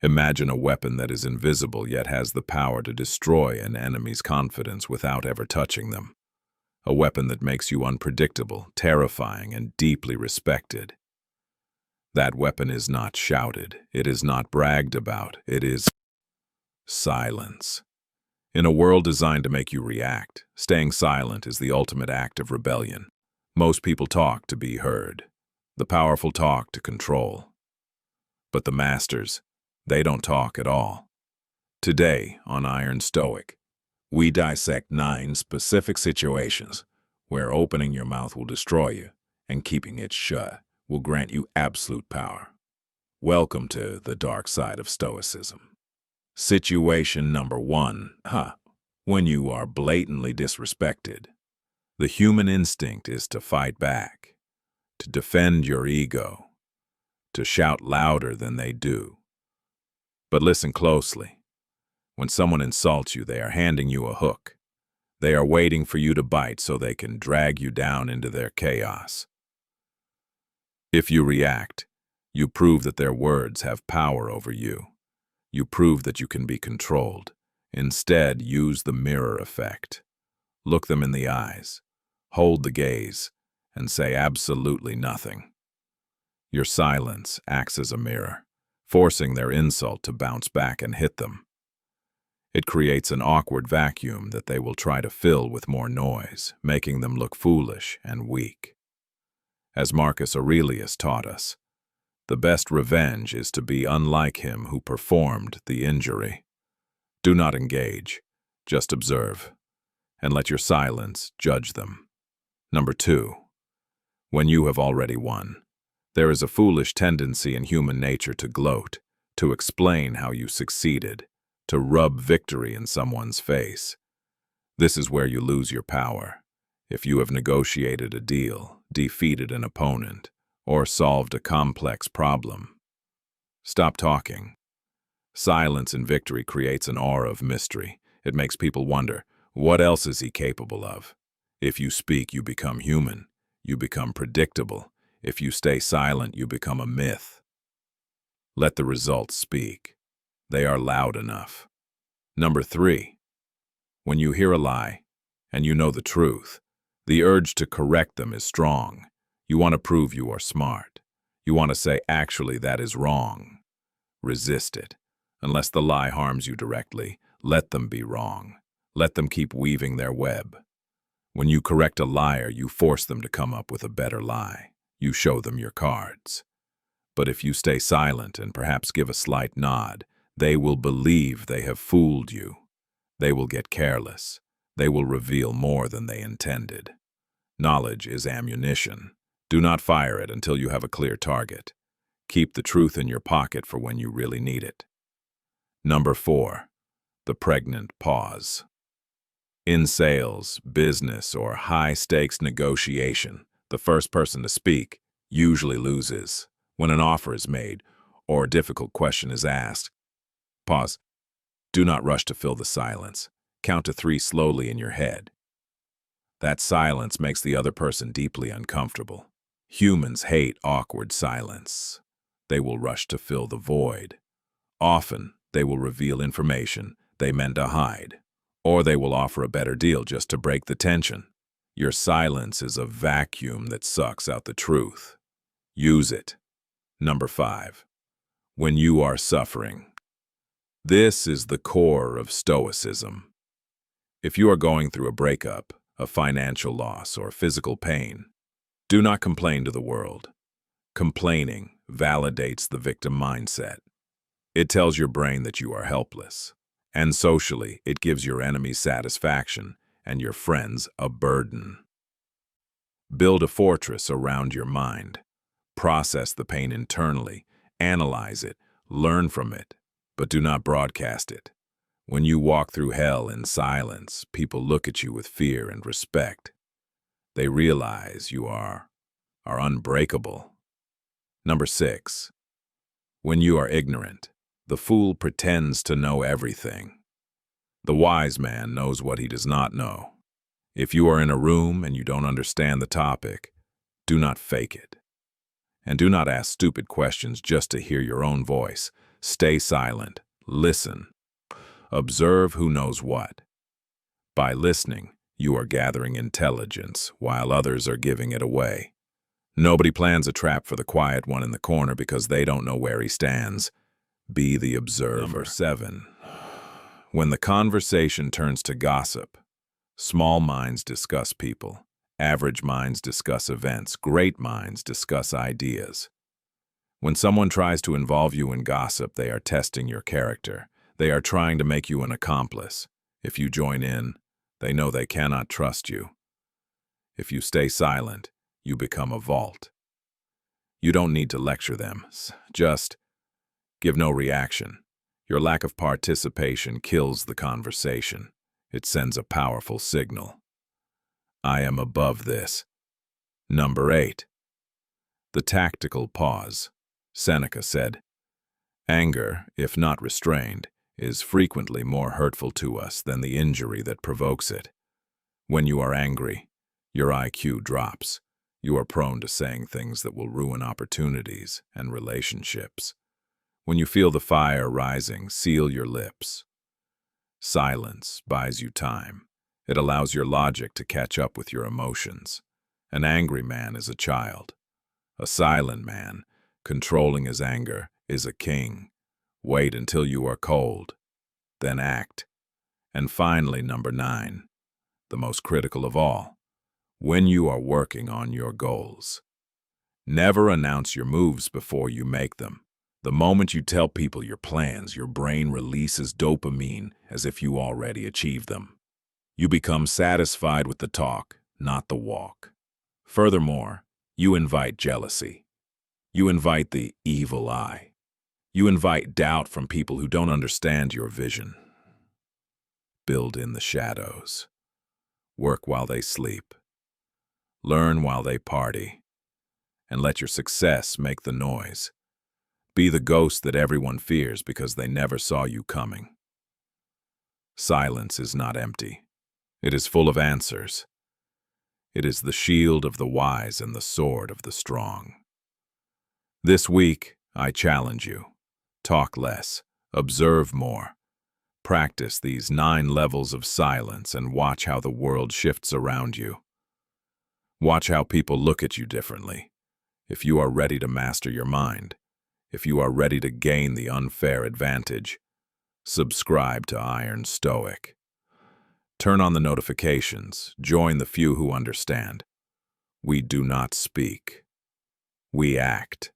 Imagine a weapon that is invisible yet has the power to destroy an enemy's confidence without ever touching them. A weapon that makes you unpredictable, terrifying, and deeply respected. That weapon is not shouted, it is not bragged about, it is silence. In a world designed to make you react, staying silent is the ultimate act of rebellion. Most people talk to be heard. The powerful talk to control. But the masters, they don't talk at all. Today, on Iron Stoic, we dissect 9 specific situations where opening your mouth will destroy you and keeping it shut will grant you absolute power. Welcome to the dark side of Stoicism. Situation number 1, when you are blatantly disrespected. The human instinct is to fight back, to defend your ego, to shout louder than they do. But listen closely. When someone insults you, they are handing you a hook. They are waiting for you to bite so they can drag you down into their chaos. If you react, you prove that their words have power over you. You prove that you can be controlled. Instead, use the mirror effect. Look them in the eyes, hold the gaze, and say absolutely nothing. Your silence acts as a mirror, forcing their insult to bounce back and hit them. It creates an awkward vacuum that they will try to fill with more noise, making them look foolish and weak. As Marcus Aurelius taught us, the best revenge is to be unlike him who performed the injury. Do not engage, just observe, and let your silence judge them. Number 2, when you have already won. There is a foolish tendency in human nature to gloat, to explain how you succeeded, to rub victory in someone's face. This is where you lose your power. If you have negotiated a deal, defeated an opponent, or solved a complex problem, stop talking. Silence in victory creates an aura of mystery. It makes people wonder, what else is he capable of? If you speak, you become human. You become predictable. If you stay silent, you become a myth. Let the results speak. They are loud enough. Number 3, when you hear a lie and you know the truth, the urge to correct them is strong. You want to prove you are smart. You want to say, actually, that is wrong. Resist it. Unless the lie harms you directly, let them be wrong. Let them keep weaving their web. When you correct a liar, you force them to come up with a better lie. You show them your cards. But if you stay silent and perhaps give a slight nod, they will believe they have fooled you. They will get careless. They will reveal more than they intended. Knowledge is ammunition. Do not fire it until you have a clear target. Keep the truth in your pocket for when you really need it. Number 4, the pregnant pause. In sales, business, or high-stakes negotiation, the first person to speak usually loses. When an offer is made or a difficult question is asked, pause. Do not rush to fill the silence. Count to 3 slowly in your head. That silence makes the other person deeply uncomfortable. Humans hate awkward silence. They will rush to fill the void. Often, they will reveal information they meant to hide, or they will offer a better deal just to break the tension. Your silence is a vacuum that sucks out the truth. Use it. Number 5, when you are suffering. This is the core of Stoicism. If you are going through a breakup, a financial loss, or physical pain, do not complain to the world. Complaining validates the victim mindset. It tells your brain that you are helpless. And socially, it gives your enemies satisfaction and your friends a burden. Build a fortress around your mind. Process the pain internally, analyze it, learn from it, but do not broadcast it. When you walk through hell in silence, people look at you with fear and respect. They realize you are unbreakable. Number 6, when you are ignorant. The fool pretends to know everything. The wise man knows what he does not know. If you are in a room and you don't understand the topic, do not fake it. And do not ask stupid questions just to hear your own voice. Stay silent. Listen. Observe who knows what. By listening, you are gathering intelligence while others are giving it away. Nobody plans a trap for the quiet one in the corner because they don't know where he stands. Be the observer. Number 7. When the conversation turns to gossip, small minds discuss people. Average minds discuss events. Great minds discuss ideas. When someone tries to involve you in gossip, they are testing your character. They are trying to make you an accomplice. If you join in, they know they cannot trust you. If you stay silent, you become a vault. You don't need to lecture them. Just give no reaction. Your lack of participation kills the conversation. It sends a powerful signal. I am above this. Number 8. The tactical pause. Seneca said, "Anger, if not restrained, is frequently more hurtful to us than the injury that provokes it. When you are angry, your IQ drops. You are prone to saying things that will ruin opportunities and relationships. When you feel the fire rising, seal your lips. Silence buys you time. It allows your logic to catch up with your emotions. An angry man is a child. A silent man, controlling his anger, is a king. Wait until you are cold, then act." And finally, number 9, the most critical of all. When you are working on your goals, never announce your moves before you make them. The moment you tell people your plans, your brain releases dopamine as if you already achieved them. You become satisfied with the talk, not the walk. Furthermore, you invite jealousy. You invite the evil eye. You invite doubt from people who don't understand your vision. Build in the shadows. Work while they sleep. Learn while they party. And let your success make the noise. Be the ghost that everyone fears because they never saw you coming. Silence is not empty. It is full of answers. It is the shield of the wise and the sword of the strong. This week, I challenge you. Talk less. Observe more. Practice these 9 levels of silence and watch how the world shifts around you. Watch how people look at you differently. If you are ready to master your mind, if you are ready to gain the unfair advantage, subscribe to Iron Stoic. Turn on the notifications. Join the few who understand. We do not speak. We act.